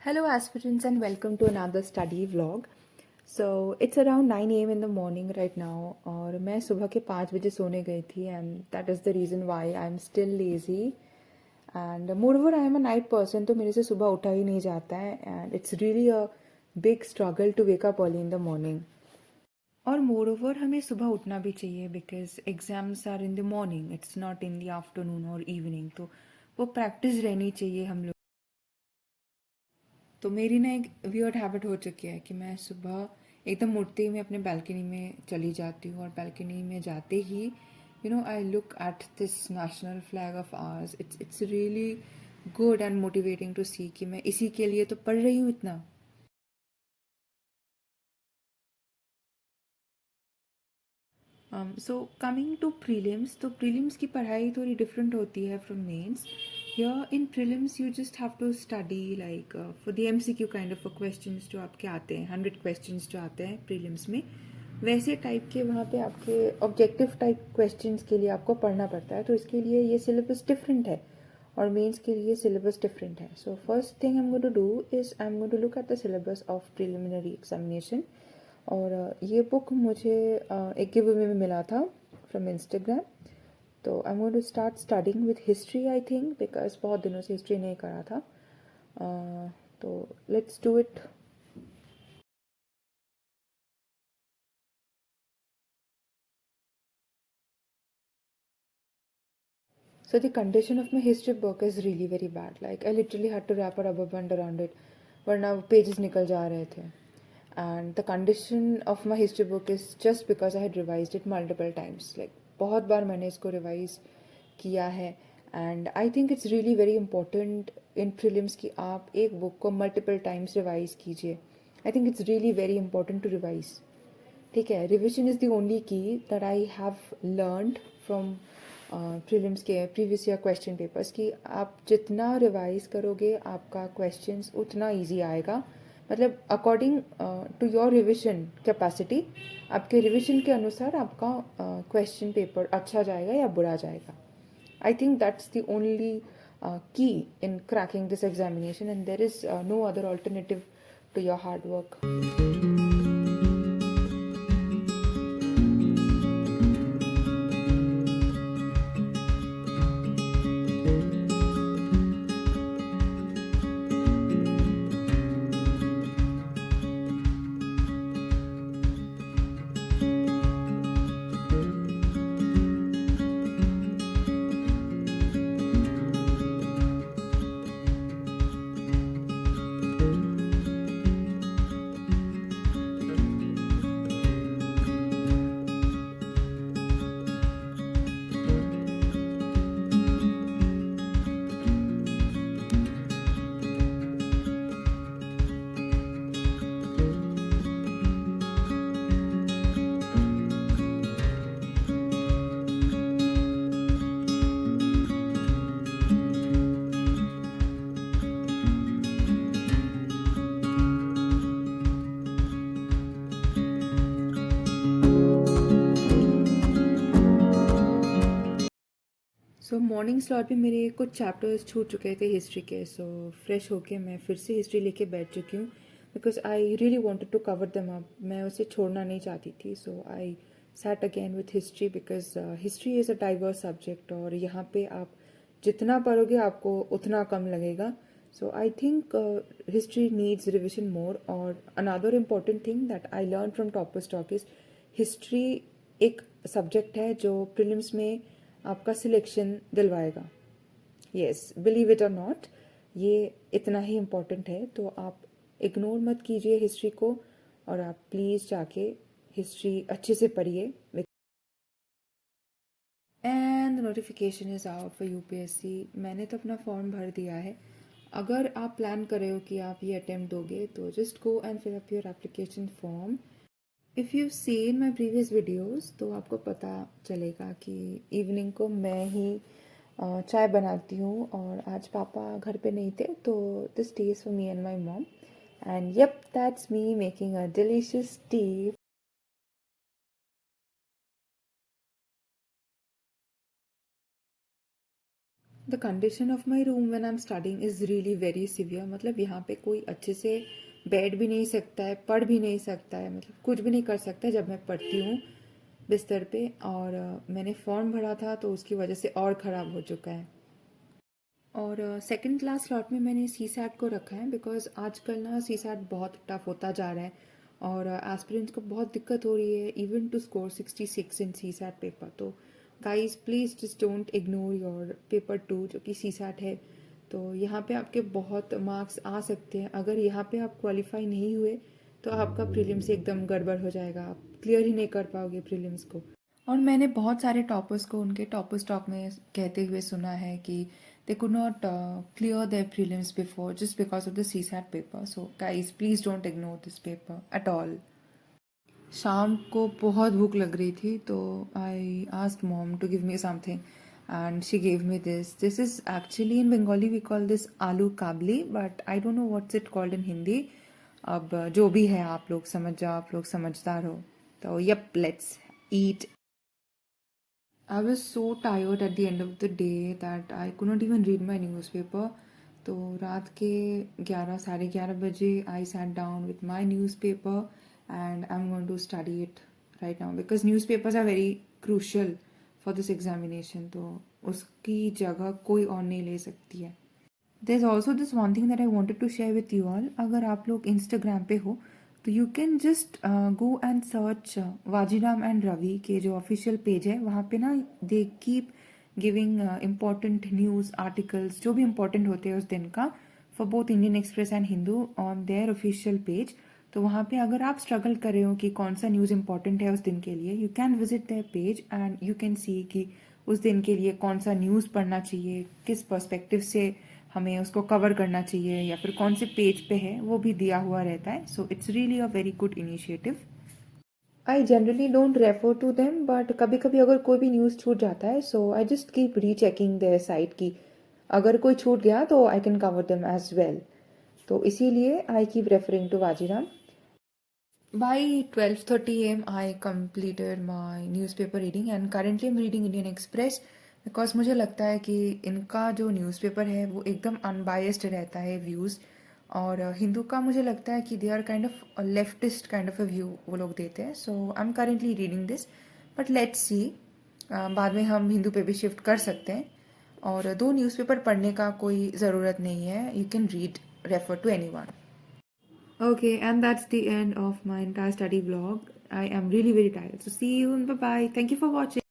Hello, aspirants, and welcome to another study vlog. So it's around 9 a.m. in the morning right now, और मैं सुबह के 5 बजे सोने गई थी, and that is the reason why I'm still lazy. And moreover, I am a night person, तो मेरे से सुबह उठा ही नहीं जाता है, and it's really a big struggle to wake up early in the morning. और moreover, हमें सुबह उठना भी चाहिए because exams are in the morning, it's not in the afternoon or evening. तो वो practice रहनी चाहिए हम लोग. तो मेरी ना एक वियर्ड हैबिट हो चुकी है कि मैं सुबह एकदम उठते ही मैं अपने बालकनी में चली जाती हूँ और बालकनी में जाते ही I look at this national flag of ours. It's really good and motivating to see कि मैं इसी के लिए तो पढ़ रही हूँ इतना. सो कमिंग टू प्रीलिम्स, तो प्रीलिम्स की पढ़ाई थोड़ी डिफरेंट होती है from mains. Here in prelims you just have to study like for the MCQ kind of questions जो आपके आते हैं, 100 क्वेश्चंस जो आते हैं प्रीलिम्स में, वैसे टाइप के वहाँ पे आपके ऑब्जेक्टिव टाइप क्वेश्चंस के लिए आपको पढ़ना पड़ता है. तो इसके लिए ये सिलेबस डिफरेंट है और मेंस के लिए सिलेबस डिफरेंट है. So first thing I am going to do is I am going to look at the syllabus of preliminary examination. और ये बुक मुझे एक गिव अवे में मिला था फ्रॉम इंस्टाग्राम. तो I am going to start studying with history I think, because बहुत दिनों से हिस्ट्री नहीं करा था. तो let's do it. So the condition of my history book is really very bad. Like I literally had to wrap a rubber band around it, वरना pages निकल जा रहे थे. And the condition of my history book is just because I had revised it multiple times. Like बहुत बार मैंने इसको revise किया है. And I think it's really very important in prelims कि आप एक book को multiple times revise कीजिए. I think it's really very important to revise. ठीक है, रिविजन इज़ द ओनली की that I have learned from prelims के previous year question papers कि आप जितना रिवाइज करोगे आपका क्वेश्चंस उतना इजी आएगा. मतलब according to your revision capacity, आपके रिविजन के अनुसार आपका क्वेश्चन पेपर अच्छा जाएगा या बुरा जाएगा. I think that's the only key in cracking this examination, and there is no other alternative to your hard work. So morning slot में मेरे कुछ चैप्टर्स छूट चुके थे हिस्ट्री के. सो फ्रेश होके मैं फिर से हिस्ट्री लेके बैठ चुकी हूँ because I really wanted to cover them up. मैं उसे छोड़ना नहीं चाहती थी. So I sat again with history because history is a diverse subject और यहाँ पे आप जितना पढ़ोगे आपको उतना कम लगेगा. So I think history needs revision more. और another important thing that I learn from topper stock is history एक सब्जेक्ट है जो प्रीलिम्स में आपका सिलेक्शन दिलवाएगा. येस, बिलीव इट और नॉट, ये इतना ही इम्पोर्टेंट है. तो आप इग्नोर मत कीजिए हिस्ट्री को और आप प्लीज़ जाके हिस्ट्री अच्छे से पढ़िए. And notification is out for UPSC. मैंने तो अपना फॉर्म भर दिया है. अगर आप प्लान कर रहे हो कि आप ये अटेम्प्ट दोगे तो just go and fill up your application form. If you seen my previous videos तो आपको पता चलेगा कि इवनिंग को मैं ही चाय बनाती हूँ. और आज पापा घर पे नहीं थे तो this tea is for me and my mom. And yup, that's me making a delicious tea. The condition of my room when I am studying is really very severe. मतलब यहाँ पे कोई अच्छे से बैठ भी नहीं सकता है, पढ़ भी नहीं सकता है, मतलब कुछ भी नहीं कर सकता है जब मैं पढ़ती हूँ बिस्तर पे. और मैंने फॉर्म भरा था तो उसकी वजह से और ख़राब हो चुका है. और सेकंड क्लास स्लॉट में मैंने सी सैट को रखा है बिकॉज आजकल ना सी सैट बहुत टफ होता जा रहा है और एस्पिरेंट्स को बहुत दिक्कत हो रही है even to score 66 in CSAT paper. तो guys please just don't ignore your paper 2 जो कि सी सैट है. तो यहाँ पे आपके बहुत मार्क्स आ सकते हैं. अगर यहाँ पे आप क्वालिफाई नहीं हुए तो आपका प्रीलिम्स एकदम गड़बड़ हो जाएगा, आप क्लियर ही नहीं कर पाओगे प्रीलिम्स को. और मैंने बहुत सारे टॉपर्स को उनके टॉपर्स टॉक में कहते हुए सुना है कि they could not clear their prelims before just because of the CSAT paper. So guys, please don't ignore this paper at all. शाम को बहुत भूख लग रही थी तो I asked mom to give me something and she gave me this. This is actually in Bengali we call this aloo kabli but I don't know what's it called in Hindi. अब जो भी है आप लोग समझ जाओ, आप लोग समझदार हो. तो yup, let's eat. I was so tired at the end of the day that I could not even read my newspaper. तो रात के 11 साढ़े 11 बजे I sat down with my newspaper and I'm going to study it right now because newspapers are very crucial for this examination. तो उसकी जगह कोई और नहीं ले सकती है. There's also this one thing that I wanted to share with you all. अगर आप लोग Instagram पे हो तो you can just go and search Vajiram and Ravi के जो ऑफिशियल पेज है वहाँ पे ना they keep giving important news articles जो भी इम्पोर्टेंट होते हैं उस दिन का for both Indian Express and Hindu on their official page. तो वहाँ पे अगर आप स्ट्रगल कर रहे हो कि कौन सा न्यूज़ इम्पॉर्टेंट है उस दिन के लिए, you can visit their page and you can see कि उस दिन के लिए कौन सा न्यूज़ पढ़ना चाहिए, किस पर्सपेक्टिव से हमें उसको कवर करना चाहिए या फिर कौन से पेज पे है वो भी दिया हुआ रहता है. So it's really a very good initiative. I generally don't refer to them but कभी कभी अगर कोई भी न्यूज़ छूट जाता है so I just keep rechecking their site की अगर कोई छूट गया तो I can cover them as well. तो इसीलिए I keep referring to Vajiram. By 12:30 a.m. I completed my newspaper reading and currently I'm reading Indian Express because मुझे लगता है कि इनका जो न्यूज़पेपर है वो एकदम अनबायस्ड रहता है व्यूज़. और हिंदू का मुझे लगता है कि they are kind of leftist kind of a view वो लोग देते हैं. So I am currently reading this but let's see बाद में हम हिंदू पे भी शिफ्ट कर सकते हैं. और दो न्यूज़पेपर पढ़ने का कोई ज़रूरत नहीं है. You can read refer to any one. Okay, and that's the end of my entire study vlog. I am really very tired. So see you and bye bye. Thank you for watching.